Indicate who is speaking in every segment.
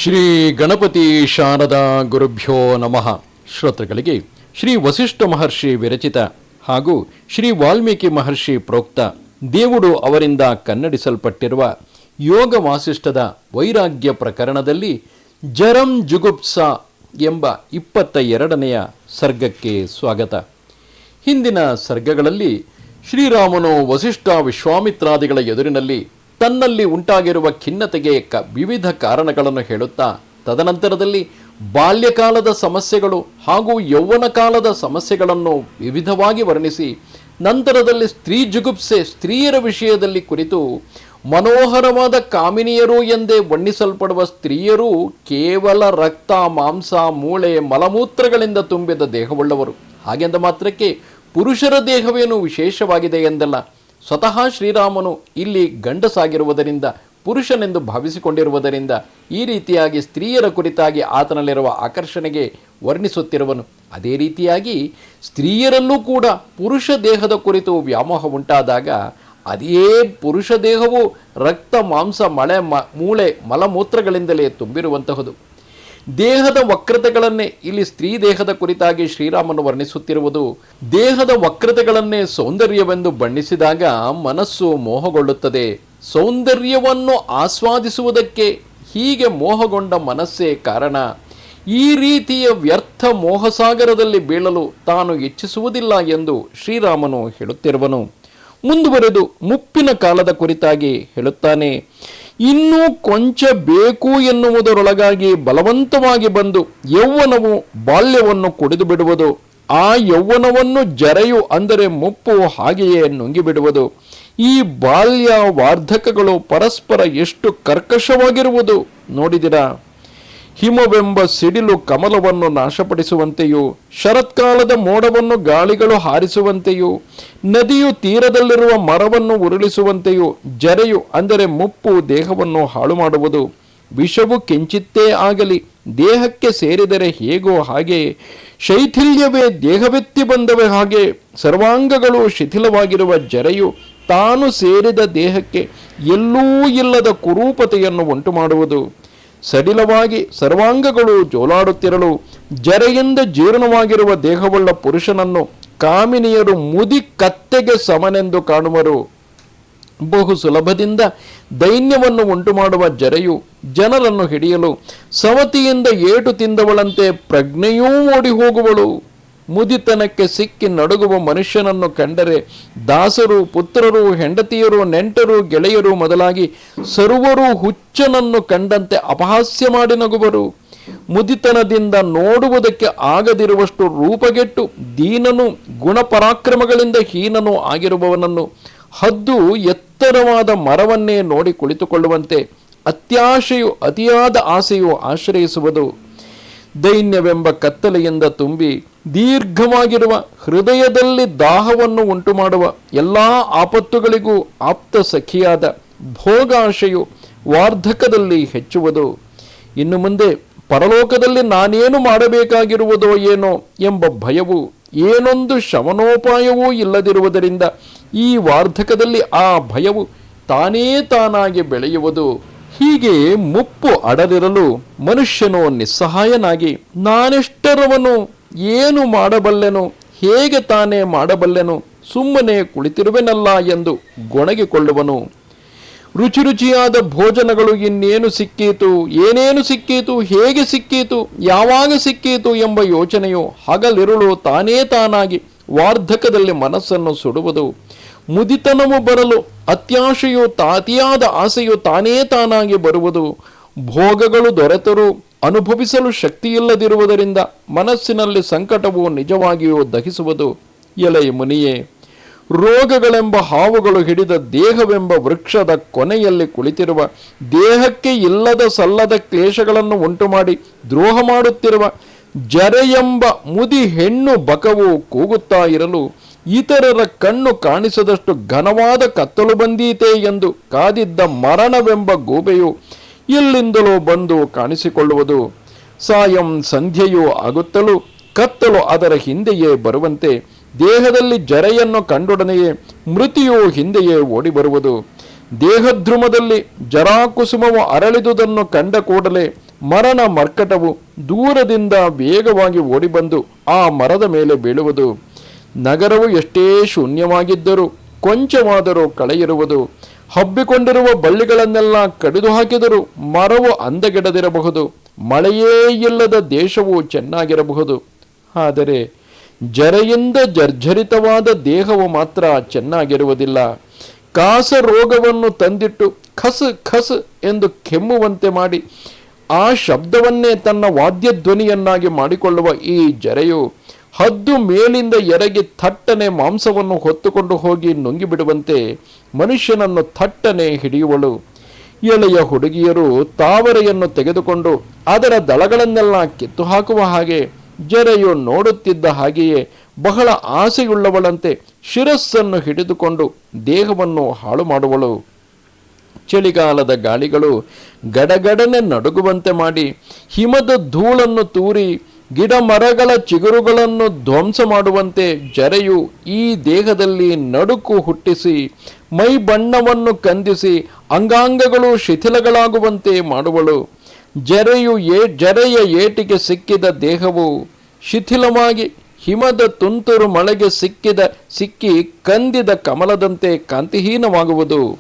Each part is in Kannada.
Speaker 1: ಶ್ರೀ ಗಣಪತಿ ಶಾರದಾ ಗುರುಭ್ಯೋ ನಮಃ. ಶ್ರೋತೃಗಳಿಗೆ ಶ್ರೀ ವಸಿಷ್ಠ ಮಹರ್ಷಿ ವಿರಚಿತ ಹಾಗೂ ಶ್ರೀ ವಾಲ್ಮೀಕಿ ಮಹರ್ಷಿ ಪ್ರೋಕ್ತ ದೇವುಡು ಅವರಿಂದ ಕನ್ನಡಿಸಲ್ಪಟ್ಟಿರುವ ಯೋಗ ವಾಸಿಷ್ಠದ ವೈರಾಗ್ಯ ಪ್ರಕರಣದಲ್ಲಿ ಜರಂ ಜುಗುಪ್ಸ ಎಂಬ 22ನೆಯ ಸರ್ಗಕ್ಕೆ ಸ್ವಾಗತ. ಹಿಂದಿನ ಸರ್ಗಗಳಲ್ಲಿ ಶ್ರೀರಾಮನು ವಸಿಷ್ಠ ವಿಶ್ವಾಮಿತ್ರಾದಿಗಳ ಎದುರಿನಲ್ಲಿ ತನ್ನಲ್ಲಿ ಉಂಟಾಗಿರುವ ಖಿನ್ನತೆಗೆ ವಿವಿಧ ಕಾರಣಗಳನ್ನು ಹೇಳುತ್ತಾ, ತದನಂತರದಲ್ಲಿ ಬಾಲ್ಯಕಾಲದ ಸಮಸ್ಯೆಗಳು ಹಾಗೂ ಯೌವನ ಕಾಲದ ಸಮಸ್ಯೆಗಳನ್ನು ವಿವಿಧವಾಗಿ ವರ್ಣಿಸಿ, ನಂತರದಲ್ಲಿ ಸ್ತ್ರೀ ಜುಗುಪ್ಸೆ, ಸ್ತ್ರೀಯರ ವಿಷಯದಲ್ಲಿ ಕುರಿತು ಮನೋಹರವಾದ ಕಾಮಿನಿಯರು ಎಂದೇ ಬಣ್ಣಿಸಲ್ಪಡುವ ಸ್ತ್ರೀಯರು ಕೇವಲ ರಕ್ತ, ಮಾಂಸ, ಮೂಳೆ, ಮಲಮೂತ್ರಗಳಿಂದ ತುಂಬಿದ ದೇಹವುಳ್ಳವರು. ಹಾಗೆಂದ ಮಾತ್ರಕ್ಕೆ ಪುರುಷರ ದೇಹವೇನು ವಿಶೇಷವಾಗಿದೆ ಎಂದಲ್ಲ. ಸ್ವತಃ ಶ್ರೀರಾಮನು ಇಲ್ಲಿ ಗಂಡಸಾಗಿರುವುದರಿಂದ, ಪುರುಷನೆಂದು ಭಾವಿಸಿಕೊಂಡಿರುವುದರಿಂದ ಈ ರೀತಿಯಾಗಿ ಸ್ತ್ರೀಯರ ಕುರಿತಾಗಿ ಆತನಲ್ಲಿರುವ ಆಕರ್ಷಣೆಗೆ ವರ್ಣಿಸುತ್ತಿರುವನು. ಅದೇ ರೀತಿಯಾಗಿ ಸ್ತ್ರೀಯರಲ್ಲೂ ಕೂಡ ಪುರುಷ ದೇಹದ ಕುರಿತು ವ್ಯಾಮೋಹ ಉಂಟಾದಾಗ ಅದೇ ಪುರುಷ ದೇಹವು ರಕ್ತ, ಮಾಂಸ, ಮೂಳೆ, ಮಲಮೂತ್ರಗಳಿಂದಲೇ ತುಂಬಿರುವಂತಹದು. ದೇಹದ ವಕ್ರತೆಗಳನ್ನೇ ಇಲ್ಲಿ ಸ್ತ್ರೀ ದೇಹದ ಕುರಿತಾಗಿ ಶ್ರೀರಾಮನು ವರ್ಣಿಸುತ್ತಿರುವುದು. ದೇಹದ ವಕ್ರತೆಗಳನ್ನೇ ಸೌಂದರ್ಯವೆಂದು ಬಣ್ಣಿಸಿದಾಗ ಮನಸ್ಸು ಮೋಹಗೊಳ್ಳುತ್ತದೆ. ಸೌಂದರ್ಯವನ್ನು ಆಸ್ವಾದಿಸುವುದಕ್ಕೆ ಹೀಗೆ ಮೋಹಗೊಂಡ ಮನಸ್ಸೇ ಕಾರಣ. ಈ ರೀತಿಯ ವ್ಯರ್ಥ ಮೋಹಸಾಗರದಲ್ಲಿ ಬೀಳಲು ತಾನು ಇಚ್ಛಿಸುವುದಿಲ್ಲ ಎಂದು ಶ್ರೀರಾಮನು ಹೇಳುತ್ತಿರುವನು. ಮುಂದುವರೆದು ಮುಪ್ಪಿನ ಕಾಲದ ಕುರಿತಾಗಿ ಹೇಳುತ್ತಾನೆ. ಇನ್ನೂ ಕೊಂಚ ಬೇಕು ಎನ್ನುವುದರೊಳಗಾಗಿ ಬಲವಂತವಾಗಿ ಬಂದು ಯೌವನವು ಬಾಲ್ಯವನ್ನು ಕುಡಿದು ಬಿಡುವುದು. ಆ ಯೌವನವನ್ನು ಜರೆಯು ಅಂದರೆ ಮುಪ್ಪು ಹಾಗೆಯೇ ನುಂಗಿಬಿಡುವುದು. ಈ ಬಾಲ್ಯ ವಾರ್ಧಕಗಳು ಪರಸ್ಪರ ಎಷ್ಟು ಕರ್ಕಶವಾಗಿರುವುದು ನೋಡಿದಿರಾ? ಹಿಮವೆಂಬ ಸಿಡಿಲು ಕಮಲವನ್ನು ನಾಶಪಡಿಸುವಂತೆಯೂ, ಶರತ್ಕಾಲದ ಮೋಡವನ್ನು ಗಾಳಿಗಳು ಹಾರಿಸುವಂತೆಯೂ, ನದಿಯು ತೀರದಲ್ಲಿರುವ ಮರವನ್ನು ಉರುಳಿಸುವಂತೆಯೂ ಜರೆಯು ಅಂದರೆ ಮುಪ್ಪು ದೇಹವನ್ನು ಹಾಳು ಮಾಡುವುದು. ವಿಷವು ಕಿಂಚಿತ್ತೇ ಆಗಲಿ ದೇಹಕ್ಕೆ ಸೇರಿದರೆ ಹೇಗೋ ಹಾಗೆ, ಶೈಥಿಲ್ಯವೇ ದೇಹವೆತ್ತಿ ಬಂದವೆ ಹಾಗೆ ಸರ್ವಾಂಗಗಳು ಶಿಥಿಲವಾಗಿರುವ ಜರೆಯು ತಾನು ಸೇರಿದ ದೇಹಕ್ಕೆ ಎಲ್ಲೂ ಇಲ್ಲದ ಕುರೂಪತೆಯನ್ನು ಉಂಟು ಮಾಡುವುದು. ಸಡಿಲವಾಗಿ ಸರ್ವಾಂಗಗಳು ಜೋಲಾಡುತ್ತಿರಲು ಜರೆಯಿಂದ ಜೀರ್ಣವಾಗಿರುವ ದೇಹವುಳ್ಳ ಪುರುಷನನ್ನು ಕಾಮಿನಿಯರು ಮುದಿ ಕತ್ತೆಗೆ ಸಮನೆಂದು ಕಾಣುವರು. ಬಹು ಸುಲಭದಿಂದ ದೈನ್ಯವನ್ನು ಉಂಟು ಮಾಡುವ ಜರೆಯು ಜನರನ್ನು ಹಿಡಿಯಲು ಸವತಿಯಿಂದ ಏಟು ತಿಂದವಳಂತೆ ಪ್ರಜ್ಞೆಯೂ ಓಡಿ ಹೋಗುವಳು. ಮುದಿತನಕ್ಕೆ ಸಿಕ್ಕಿ ನಡುಗುವ ಮನುಷ್ಯನನ್ನು ಕಂಡರೆ ದಾಸರು, ಪುತ್ರರು, ಹೆಂಡತಿಯರು, ನೆಂಟರು, ಗೆಳೆಯರು ಮೊದಲಾಗಿ ಸರ್ವರೂ ಹುಚ್ಚನನ್ನು ಕಂಡಂತೆ ಅಪಹಾಸ್ಯ ಮಾಡಿ ನಗುವರು. ಮುದಿತನದಿಂದ ನೋಡುವುದಕ್ಕೆ ಆಗದಿರುವಷ್ಟು ರೂಪಗೆಟ್ಟು ದೀನನು, ಗುಣಪರಾಕ್ರಮಗಳಿಂದ ಹೀನನೂ ಆಗಿರುವವನನ್ನು ಹದ್ದು ಎತ್ತರವಾದ ಮರವನ್ನೇ ನೋಡಿ ಕುಳಿತುಕೊಳ್ಳುವಂತೆ ಅತಿಯಾದ ಆಸೆಯು ಆಶ್ರಯಿಸುವುದು. ದೈನ್ಯವೆಂಬ ಕತ್ತಲೆಯಿಂದ ತುಂಬಿ ದೀರ್ಘವಾಗಿರುವ ಹೃದಯದಲ್ಲಿ ದಾಹವನ್ನು ಉಂಟು ಮಾಡುವ ಎಲ್ಲ ಆಪತ್ತುಗಳಿಗೂ ಆಪ್ತ ಸಖಿಯಾದ ಭೋಗಾಶೆಯು ವಾರ್ಧಕದಲ್ಲಿ ಹೆಚ್ಚುವುದು. ಇನ್ನು ಮುಂದೆ ಪರಲೋಕದಲ್ಲಿ ನಾನೇನು ಮಾಡಬೇಕಾಗಿರುವುದೋ ಏನೋ ಎಂಬ ಭಯವು, ಏನೊಂದು ಶಮನೋಪಾಯವೂ ಇಲ್ಲದಿರುವುದರಿಂದ ಈ ವಾರ್ಧಕದಲ್ಲಿ ಆ ಭಯವು ತಾನೇ ತಾನಾಗಿ ಬೆಳೆಯುವುದು. ಹೀಗೆ ಮುಪ್ಪು ಅಡಲಿರಲು ಮನುಷ್ಯನು ನಿಸ್ಸಹಾಯನಾಗಿ ನಾನೆಷ್ಟರವನು, ಏನು ಮಾಡಬಲ್ಲೆನು, ಹೇಗೆ ತಾನೇ ಮಾಡಬಲ್ಲೆನು, ಸುಮ್ಮನೆ ಕುಳಿತಿರುವೆನಲ್ಲ ಎಂದು ಗೊಣಗಿಕೊಳ್ಳುವನು. ರುಚಿಯಾದ ಭೋಜನಗಳು ಇನ್ನೇನು ಸಿಕ್ಕೀತು, ಏನೇನು ಸಿಕ್ಕೀತು, ಹೇಗೆ ಸಿಕ್ಕೀತು, ಯಾವಾಗ ಸಿಕ್ಕೀತು ಎಂಬ ಯೋಚನೆಯು ಹಗಲಿರುಳು ತಾನೇ ತಾನಾಗಿ ವಾರ್ಧಕದಲ್ಲಿ ಮನಸ್ಸನ್ನು ಸುಡುವುದು. ಮುದಿತನವು ಬರಲು ಅತಿಯಾದ ಆಸೆಯು ತಾನೇ ತಾನಾಗಿ ಬರುವುದು. ಭೋಗಗಳು ದೊರೆತರೂ ಅನುಭವಿಸಲು ಶಕ್ತಿಯಿಲ್ಲದಿರುವುದರಿಂದ ಮನಸ್ಸಿನಲ್ಲಿ ಸಂಕಟವು ನಿಜವಾಗಿಯೂ ದಹಿಸುವುದು. ಎಲೆ ಮುನಿಯೇ, ರೋಗಗಳೆಂಬ ಹಾವುಗಳು ಹಿಡಿದ ದೇಹವೆಂಬ ವೃಕ್ಷದ ಕೊನೆಯಲ್ಲಿ ಕುಳಿತಿರುವ, ದೇಹಕ್ಕೆ ಇಲ್ಲದ ಸಲ್ಲದ ಕ್ಲೇಶಗಳನ್ನು ಉಂಟು ಮಾಡಿ ದ್ರೋಹ ಮಾಡುತ್ತಿರುವ ಜರೆಯೆಂಬ ಮುದಿ ಹೆಣ್ಣು ಬಕವು ಕೂಗುತ್ತಾ ಇರಲು, ಇತರರ ಕಣ್ಣು ಕಾಣಿಸದಷ್ಟು ಘನವಾದ ಕತ್ತಲು ಬಂದೀತೆ ಎಂದು ಕಾದಿದ್ದ ಮರಣವೆಂಬ ಗೂಬೆಯು ಎಲ್ಲಿಂದಲೋ ಬಂದು ಕಾಣಿಸಿಕೊಳ್ಳುವುದು. ಸಾಯಂ ಸಂಧ್ಯೆಯೂ ಆಗುತ್ತಲೂ ಕತ್ತಲು ಅದರ ಹಿಂದೆಯೇ ಬರುವಂತೆ ದೇಹದಲ್ಲಿ ಜರೆಯನ್ನು ಕಂಡೊಡನೆಯೇ ಮೃತಿಯು ಹಿಂದೆಯೇ ಓಡಿ ಬರುವುದು. ದೇಹದ್ರುಮದಲ್ಲಿ ಜರಾಕುಸುಮವು ಅರಳಿದುದನ್ನು ಕಂಡ ಕೂಡಲೇ ಮರಣ ಮರ್ಕಟವು ದೂರದಿಂದ ವೇಗವಾಗಿ ಓಡಿಬಂದು ಆ ಮರದ ಮೇಲೆ ಬೀಳುವುದು. ನಗರವು ಎಷ್ಟೇ ಶೂನ್ಯವಾಗಿದ್ದರೂ ಕೊಂಚವಾದರೂ ಕಳೆಯಿರುವುದು. ಹಬ್ಬಿಕೊಂಡಿರುವ ಬಳ್ಳಿಗಳನ್ನೆಲ್ಲ ಕಡಿದು ಹಾಕಿದರೂ ಮರವು ಅಂದಗೆಡದಿರಬಹುದು. ಮಳೆಯೇ ಇಲ್ಲದ ದೇಶವು ಚೆನ್ನಾಗಿರಬಹುದು. ಆದರೆ ಜರೆಯಿಂದ ಜರ್ಜರಿತವಾದ ದೇಹವು ಮಾತ್ರ ಚೆನ್ನಾಗಿರುವುದಿಲ್ಲ. ಕಾಸ ರೋಗವನ್ನು ತಂದಿಟ್ಟು ಖಸ್ ಖಸ್ ಎಂದು ಕೆಮ್ಮುವಂತೆ ಮಾಡಿ ಆ ಶಬ್ದವನ್ನೇ ತನ್ನ ವಾದ್ಯಧ್ವನಿಯನ್ನಾಗಿ ಮಾಡಿಕೊಳ್ಳುವ ಈ ಜರೆಯು ಹದ್ದು ಮೇಲಿಂದ ಎರಗಿ ಥಟ್ಟನೆ ಮಾಂಸವನ್ನು ಹೊತ್ತುಕೊಂಡು ಹೋಗಿ ನುಂಗಿಬಿಡುವಂತೆ ಮನುಷ್ಯನನ್ನು ಥಟ್ಟನೆ ಹಿಡಿಯುವಳು. ಎಳೆಯ ಹುಡುಗಿಯರು ತಾವರೆಯನ್ನು ತೆಗೆದುಕೊಂಡು ಅದರ ದಳಗಳನ್ನೆಲ್ಲ ಕಿತ್ತು ಹಾಕುವ ಹಾಗೆ ಜರೆಯು ನೋಡುತ್ತಿದ್ದ ಹಾಗೆಯೇ ಬಹಳ ಆಸೆಯುಳ್ಳವಳಂತೆ ಶಿರಸ್ಸನ್ನು ಹಿಡಿದುಕೊಂಡು ದೇಹವನ್ನು ಹಾಳು ಮಾಡುವಳು. ಚಳಿಗಾಲದ ಗಾಳಿಗಳು ಗಡಗಡನೆ ನಡುಗುವಂತೆ ಮಾಡಿ ಹಿಮದ ಧೂಳನ್ನು ತೂರಿ ಗಿಡ ಮರಗಳ ಚಿಗುರುಗಳನ್ನು ಧ್ವಂಸ ಮಾಡುವಂತೆ ಜರೆಯು ಈ ದೇಹದಲ್ಲಿ ನಡುಕು ಹುಟ್ಟಿಸಿ ಮೈ ಬಣ್ಣವನ್ನು ಕಂದಿಸಿ ಅಂಗಾಂಗಗಳು ಶಿಥಿಲಗಳಾಗುವಂತೆ ಮಾಡುವಳು. ಜರೆಯ ಏಟಿಗೆ ಸಿಕ್ಕಿದ ದೇಹವು ಶಿಥಿಲವಾಗಿ ಹಿಮದ ತುಂತುರು ಮಳೆಗೆ ಸಿಕ್ಕಿ ಕಂದಿದ ಕಮಲದಂತೆ ಕಾಂತಿಹೀನವಾಗುವುದು.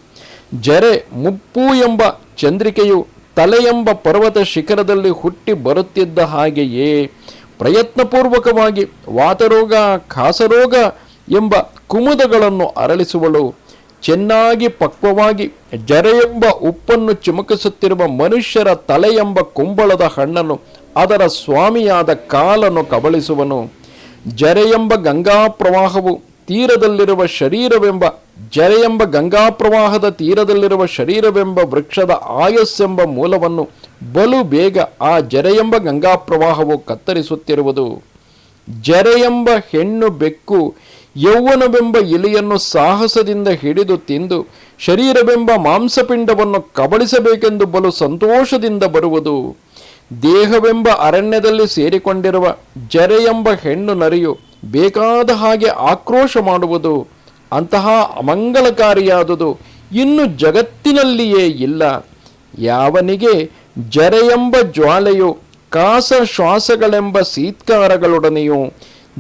Speaker 1: ಜರೆ ಮುಪ್ಪು ಎಂಬ ಚಂದ್ರಿಕೆಯು ತಲೆ ಎಂಬ ಪರ್ವತ ಶಿಖರದಲ್ಲಿ ಹುಟ್ಟಿ ಬರುತ್ತಿದ್ದ ಹಾಗೆಯೇ ಪ್ರಯತ್ನಪೂರ್ವಕವಾಗಿ ವಾತರೋಗ ಖಾಸರೋಗ ಎಂಬ ಕುಮುದಗಳನ್ನು ಅರಳಿಸುವಳು. ಚೆನ್ನಾಗಿ ಪಕ್ವವಾಗಿ ಜರೆಯೆಂಬ ಉಪ್ಪನ್ನು ಚಿಮುಕಿಸುತ್ತಿರುವ ಮನುಷ್ಯರ ತಲೆ ಎಂಬ ಕುಂಬಳದ ಹಣ್ಣನ್ನು ಅದರ ಸ್ವಾಮಿಯಾದ ಕಾಲನ್ನು ಕಬಳಿಸುವನು. ಜರೆಯೆಂಬ ಗಂಗಾ ಪ್ರವಾಹವು ತೀರದಲ್ಲಿರುವ ಶರೀರವೆಂಬ ವೃಕ್ಷದ ಆಯಸ್ಸೆಂಬ ಮೂಲವನ್ನು ಬಲು ಬೇಗ ಆ ಜರೆಯೆಂಬ ಗಂಗಾ ಪ್ರವಾಹವು ಕತ್ತರಿಸುತ್ತಿರುವುದು. ಜರೆಯೆಂಬ ಹೆಣ್ಣು ಬೆಕ್ಕು ಯೌವನವೆಂಬ ಇಲಿಯನ್ನು ಸಾಹಸದಿಂದ ಹಿಡಿದು ತಿಂದು ಶರೀರವೆಂಬ ಮಾಂಸಪಿಂಡವನ್ನು ಕಬಳಿಸಬೇಕೆಂದು ಬಲು ಸಂತೋಷದಿಂದ ಬರುವುದು. ದೇಹವೆಂಬ ಅರಣ್ಯದಲ್ಲಿ ಸೇರಿಕೊಂಡಿರುವ ಜರೆಯೆಂಬ ಹೆಣ್ಣು ನರಿಯು ಬೇಕಾದ ಹಾಗೆ ಆಕ್ರೋಶ ಮಾಡುವುದು. ಅಂತಹ ಅಮಂಗಲಕಾರಿಯಾದುದು ಇನ್ನು ಜಗತ್ತಿನಲ್ಲಿಯೇ ಇಲ್ಲ. ಯಾವನಿಗೆ ಜರೆಯೆಂಬ ಜ್ವಾಲೆಯು ಕಾಸ ಶ್ವಾಸಗಳೆಂಬ ಸೀತ್ಕಾರಗಳೊಡನೆಯೂ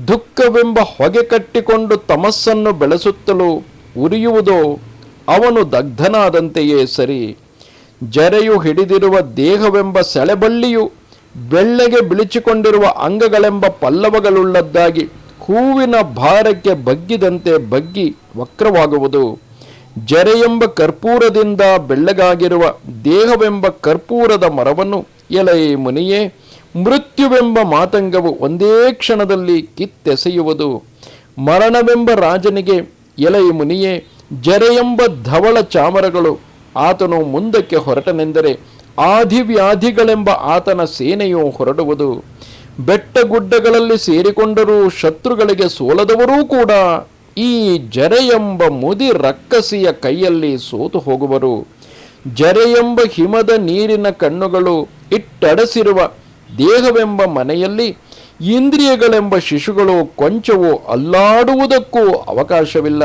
Speaker 1: ದುಃಖವೆಂಬ ಹೊಗೆ ಕಟ್ಟಿಕೊಂಡು ತಮಸ್ಸನ್ನು ಬೆಳೆಸುತ್ತಲೂ ಉರಿಯುವುದೋ ಅವನು ದಗ್ಧನಾದಂತೆಯೇ ಸರಿ. ಜರೆಯು ಹಿಡಿದಿರುವ ದೇಹವೆಂಬ ಸೆಳೆಬಳ್ಳಿಯು ಬೆಳ್ಳೆಗೆ ಬಿಳಿಚಿಕೊಂಡಿರುವ ಅಂಗಗಳೆಂಬ ಪಲ್ಲವಗಳುಳ್ಳದ್ದಾಗಿ ಹೂವಿನ ಭಾರಕ್ಕೆ ಬಗ್ಗಿದಂತೆ ಬಗ್ಗಿ ವಕ್ರವಾಗುವುದು. ಜರೆಯೆಂಬ ಕರ್ಪೂರದಿಂದ ಬೆಳ್ಳಗಾಗಿರುವ ದೇಹವೆಂಬ ಕರ್ಪೂರದ ಮರವನ್ನು ಎಲೆ ಮುನಿಯೇ ಮೃತ್ಯುವೆಂಬ ಮಾತಂಗವು ಒಂದೇ ಕ್ಷಣದಲ್ಲಿ ಕಿತ್ತೆಸೆಯುವುದು. ಮರಣವೆಂಬ ರಾಜನಿಗೆ ಎಲೆ ಮುನಿಯೇ ಜರೆಯೆಂಬ ಧವಳ ಚಾಮರಗಳು ಆತನು ಮುಂದಕ್ಕೆ ಹೊರಟನೆಂದರೆ ಆದಿವ್ಯಾಧಿಗಳೆಂಬ ಆತನ ಸೇನೆಯು ಹೊರಡುವುದು. ಬೆಟ್ಟಗುಡ್ಡಗಳಲ್ಲಿ ಸೇರಿಕೊಂಡರೂ ಶತ್ರುಗಳಿಗೆ ಸೋಲದವರೂ ಕೂಡ ಈ ಜರೆಯೆಂಬ ಮುದಿ ರಕ್ಕಸಿಯ ಕೈಯಲ್ಲಿ ಸೋತು ಹೋಗುವರು. ಜರೆಯೆಂಬ ಹಿಮದ ನೀರಿನ ಕಣ್ಣುಗಳು ಇಟ್ಟಡಸಿರುವ ದೇಹವೆಂಬ ಮನೆಯಲ್ಲಿ ಇಂದ್ರಿಯಗಳೆಂಬ ಶಿಶುಗಳು ಕೊಂಚವೂ ಅಲ್ಲಾಡುವುದಕ್ಕೂ ಅವಕಾಶವಿಲ್ಲ.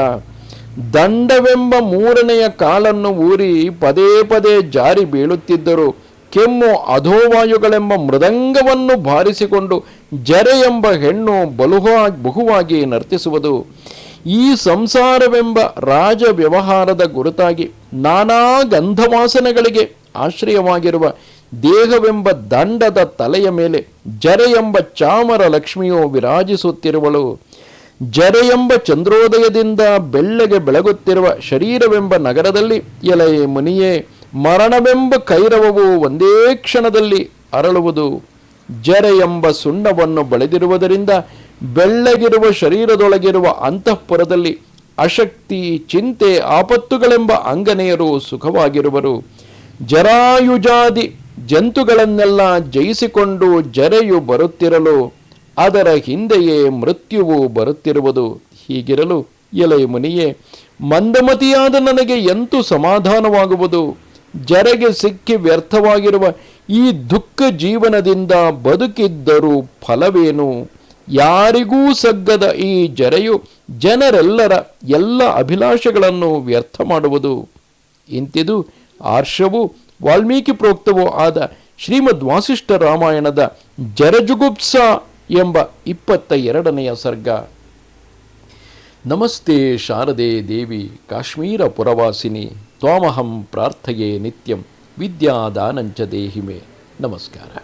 Speaker 1: ದಂಡವೆಂಬ ಮೂರನೆಯ ಕಾಲನ್ನು ಊರಿ ಪದೇ ಪದೇ ಜಾರಿ ಬೀಳುತ್ತಿದ್ದರು. ಕೆಮ್ಮು ಅಧೋವಾಯುಗಳೆಂಬ ಮೃದಂಗವನ್ನು ಬಾರಿಸಿಕೊಂಡು ಜರೆಯೆಂಬ ಹೆಣ್ಣು ಬಹುವಾಗಿ ನರ್ತಿಸುವುದು. ಈ ಸಂಸಾರವೆಂಬ ರಾಜ ವ್ಯವಹಾರದ ಗುರುತಾಗಿ ನಾನಾ ಗಂಧವಾಸನೆಗಳಿಗೆ ಆಶ್ರಯವಾಗಿರುವ ದೇಹವೆಂಬ ದಂಡದ ತಲೆಯ ಮೇಲೆ ಜರೆಯೆಂಬ ಚಾಮರ ಲಕ್ಷ್ಮಿಯು ವಿರಾಜಿಸುತ್ತಿರುವಳು. ಜರೆಯೆಂಬ ಚಂದ್ರೋದಯದಿಂದ ಬೆಳ್ಳಗೆ ಬೆಳಗುತ್ತಿರುವ ಶರೀರವೆಂಬ ನಗರದಲ್ಲಿ ಎಲೆ ಮುನಿಯೇ ಮರಣವೆಂಬ ಕೈರವವು ಒಂದೇ ಕ್ಷಣದಲ್ಲಿ ಅರಳುವುದು. ಜರೆಯೆಂಬ ಸುಣ್ಣವನ್ನು ಬಳಿದಿರುವುದರಿಂದ ಬೆಳ್ಳಗಿರುವ ಶರೀರದೊಳಗಿರುವ ಅಂತಃಪುರದಲ್ಲಿ ಅಶಕ್ತಿ ಚಿಂತೆ ಆಪತ್ತುಗಳೆಂಬ ಅಂಗನೆಯರು ಸುಖವಾಗಿರುವರು. ಜರಾಯುಜಾದಿ ಜಂತುಗಳನ್ನೆಲ್ಲ ಜಯಿಸಿಕೊಂಡು ಜರೆಯು ಬರುತ್ತಿರಲು ಅದರ ಹಿಂದೆಯೇ ಮೃತ್ಯುವು ಬರುತ್ತಿರುವುದು. ಹೀಗಿರಲು ಎಲೆ ಮುನಿಯೇ ಮಂದಮತಿಯಾದ ನನಗೆ ಎಂತೂ ಸಮಾಧಾನವಾಗುವುದು? ಜರೆಗೆ ಸಿಕ್ಕಿ ವ್ಯರ್ಥವಾಗಿರುವ ಈ ದುಃಖ ಜೀವನದಿಂದ ಬದುಕಿದ್ದರೂ ಫಲವೇನು? ಯಾರಿಗೂ ಸಗ್ಗದ ಈ ಜರೆಯು ಜನರೆಲ್ಲರ ಎಲ್ಲ ಅಭಿಲಾಷೆಗಳನ್ನು ವ್ಯರ್ಥ ಮಾಡುವುದು. ಇಂತಿದು ಆರ್ಷವೂ ವಾಲ್ಮೀಕಿ ಪ್ರೋಕ್ತವೂ ಆದ ಶ್ರೀಮದ್ ವಾಸಿಷ್ಠ ರಾಮಾಯಣದ ಜರಜುಗುಪ್ಸ ಎಂಬ 22ನೆಯ ಸರ್ಗ. ನಮಸ್ತೆ ಶಾರದೆ ದೇವಿ ಕಾಶ್ಮೀರ ಪುರವಾಸಿನಿ ತ್ವಾಮಹಂ ಪ್ರಾರ್ಥಯೇ ನಿತ್ಯಂ ವಿದ್ಯಾದಾನಂಚ ದೇಹಿಮೆ. ನಮಸ್ಕಾರ.